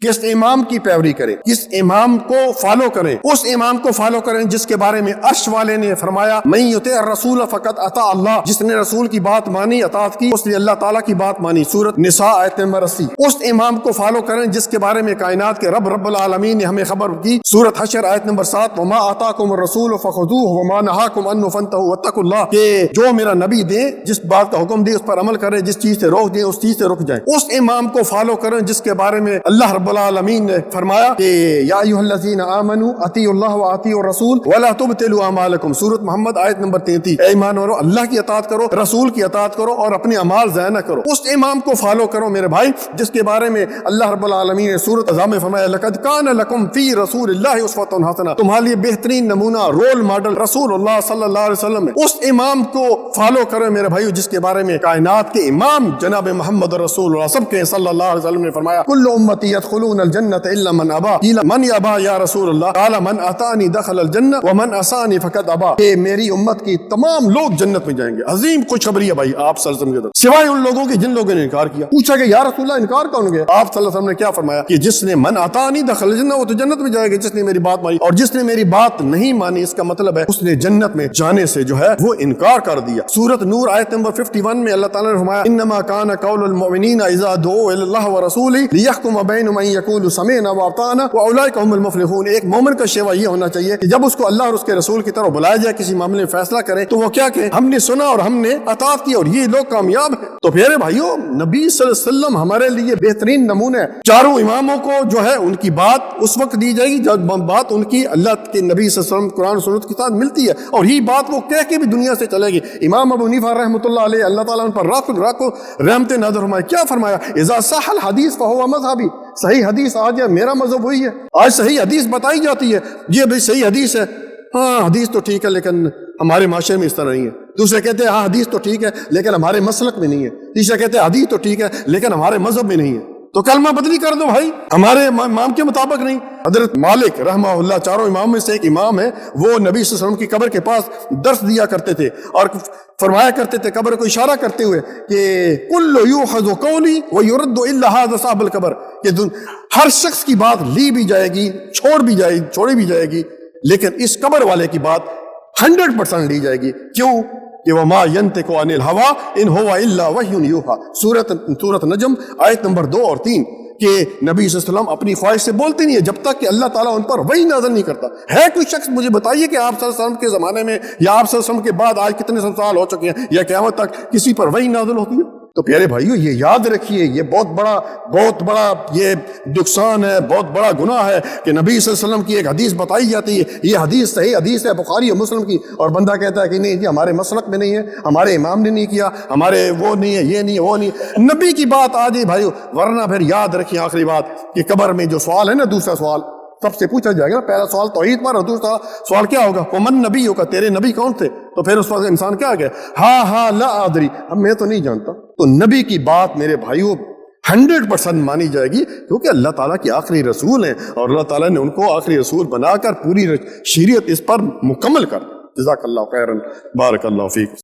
کس امام کی پیروی کریں، کس امام کو فالو کریں، اس امام کو فالو کریں جس کے بارے میں عرش والے نے فرمایا من یطع الرسول فقد اطاع اللہ، جس نے رسول کی بات مانی، اطاعت کی، اس نے اللہ تعالیٰ کی بات مانی۔ سورۃ نساء آیت نمبر 80۔ اس امام کو فالو کریں جس کے بارے میں کائنات کے رب العالمین نے ہمیں خبر کی، سورۃ حشر آیت نمبر 7، وما آتاکم الرسول فخذوہ وما نہاکم عنہ فانتہوا واتقوا اللہ، کہ جو میرا نبی دے، جس بات کا حکم دے اس پر عمل کریں، جس چیز سے روک دیں اس چیز سے رک جائیں۔ اس امام کو فالو کریں جس کے بارے میں اللہ رب العالمین نے فرمایا کہ یا ایھا الذین آمنوا اطیعوا اللہ واطیعوا الرسول ولا تبطلوا اعمالکم، سورۃ محمد آیت نمبر 33۔ اے ایمان والو، اللہ کی اطاعت کرو، رسول کی اطاعت کرو اور اپنے اعمال ضائع نہ کرو۔ اس امام کو فالو کرو میرے بھائی جس کے بارے میں اللہ رب العالمین نے سورۃ احزاب میں فرمایا لقد کان لکم فی رسول اللہ اسوۃ حسنہ، تمہارے لیے بہترین نمونہ، رول ماڈل رسول اللہ صلی اللہ علیہ وسلم ہے۔ اس امام کو فالو کرو میرے بھائیو جس کے بارے میں کائنات کے امام جناب محمد رسول اللہ سب کے صلی اللہ علیہ وسلم نے فرمایا کل امتی يدخلون الجنۃ الا من ابا، قیل من یابا یا رسول اللہ، قال من اطاعنی دخل الجنہ ومن عصانی فقد ابا، کہ میری امت کی تمام لوگ جنت میں جائیں گے۔ عظیم خوشخبری ہے بھائی آپ صلی اللہ علیہ وسلم کی طرف، سوائے ان لوگوں کے جن لوگوں نے انکار کیا۔ پوچھا کہ یا رسول اللہ انکار کون گیا؟ آپ صلی اللہ علیہ وسلم نے کیا فرمایا کہ جس نے من اطاعنی دخل الجنہ وہ تو جنت میں جائے گا، جس نے میری بات مانی، اور جس نے میری بات نہیں مانی اس کا مطلب ہے اس نے جنت میں جانے سے جو ہے وہ انکار کر دیا۔ سورۃ نور آیت نمبر 51 میں اللہ تعالیٰ نے فرمایا انما کان قول المؤمنین اذا دعوا الی اللہ ورسولہ لیحکم بینہم ان یقولوا سمعنا واطعنا واولئک هم المفلحون۔ ایک مومن کا شیوا یہ ہونا چاہیے کہ جب اس کو اللہ اور اس کے رسول کی طرف بلایا جائے، کسی معاملے میں فیصلہ کریں تو وہ کیا کہیں؟ ہم نے سنا اور ہم نے اطاعت کی اور یہ لوگ کامیاب ہیں۔ تو پیارے بھائیو، نبی صلی اللہ علیہ وسلم ہمارے لیے بہترین نمونہ ہے۔ چاروں اماموں کو جو ہے ان کی بات اس وقت دی جائے گی جب بات ان کی اللہ کے نبی صلی اللہ علیہ وسلم قرآن و سنت کے ساتھ ملتی ہے، اور یہ بات وہ کہہ کے بھی دنیا سے چلے گی۔ امام ابو حنیفہ رحمۃ اللہ علیہ، اللہ تعالیٰ ان پر راکو رحمت نظر فرمائے، کیا فرمایا؟ اذا صح الحدیث فهو مذهبی، صحیح حدیث آ جائے میرا مذہب وہی ہے۔ آج صحیح حدیث بتائی جاتی ہے، یہ بھی صحیح حدیث ہے، ہاں حدیث تو ٹھیک ہے لیکن ہمارے معاشرے میں اس طرح نہیں ہے۔ دوسرے کہتے ہیں ہاں حدیث تو ٹھیک ہے لیکن ہمارے مسلک میں نہیں ہے۔ تیسرے کہتے ہیں حدیث تو ٹھیک ہے لیکن ہمارے مذہب میں نہیں ہے۔ تو کلمہ بدلی کر دو بھائی، ہمارے امام کے مطابق نہیں۔ حضرت مالک رحمہ اللہ چاروں امام میں سے ایک امام ہے، وہ نبی صلی اللہ علیہ وسلم کی قبر کے پاس درس دیا کرتے تھے اور فرمایا کرتے تھے قبر کو اشارہ کرتے ہوئے کہ کل یؤخذ قولی ویرد الا هذا صاحب القبر، کہ ہر شخص کی بات لی بھی جائے گی، چھوڑی بھی جائے گی، لیکن اس قبر والے کی بات 100% لی جائے گی۔ کیوں؟ کہ وما ينطق عن الهوى ان هو الا وحی یوحى، سورۃ نجم آیت نمبر 2 اور 3، کہ نبی صلی اللہ علیہ وسلم اپنی خواہش سے بولتے نہیں ہے جب تک کہ اللہ تعالیٰ ان پر وحی نازل نہیں کرتا ہے۔ کوئی شخص مجھے بتائیے کہ آپ صلی اللہ علیہ وسلم کے زمانے میں یا آپ صلی اللہ علیہ وسلم کے بعد آج کتنے سال ہو چکے ہیں یا قیامت تک کسی پر وحی نازل ہوتی ہے؟ تو پیارے بھائیو یہ یاد رکھیے، یہ بہت بڑا یہ نقصان ہے، بہت بڑا گناہ ہے کہ نبی صلی اللہ علیہ وسلم کی ایک حدیث بتائی جاتی ہے، یہ حدیث صحیح حدیث ہے بخاری اور مسلم کی، اور بندہ کہتا ہے کہ نہیں جی ہمارے مسلک میں نہیں ہے، ہمارے امام نے نہیں کیا، ہمارے وہ نہیں ہے، یہ نہیں ہے، وہ نہیں ہے۔ نبی کی بات آ جائے بھائیو، ورنہ پھر یاد رکھیے آخری بات کہ قبر میں جو سوال ہے نا، دوسرا سوال سب سے پوچھا جائے گا۔ پہلا سوال توحید پر اور دوسرا سوال کیا ہوگا؟ ومن نبی کا، تیرے نبی کون تھے؟ تو پھر اس وقت انسان کیا گیا؟ ہاں لا ادری، اب میں تو نہیں جانتا۔ تو نبی کی بات میرے بھائیوں 100% مانی جائے گی، کیونکہ اللہ تعالیٰ کے آخری رسول ہیں اور اللہ تعالیٰ نے ان کو آخری رسول بنا کر پوری شریعت اس پر مکمل کر۔ جزاک اللہ خیرا، بارک اللہ فیک۔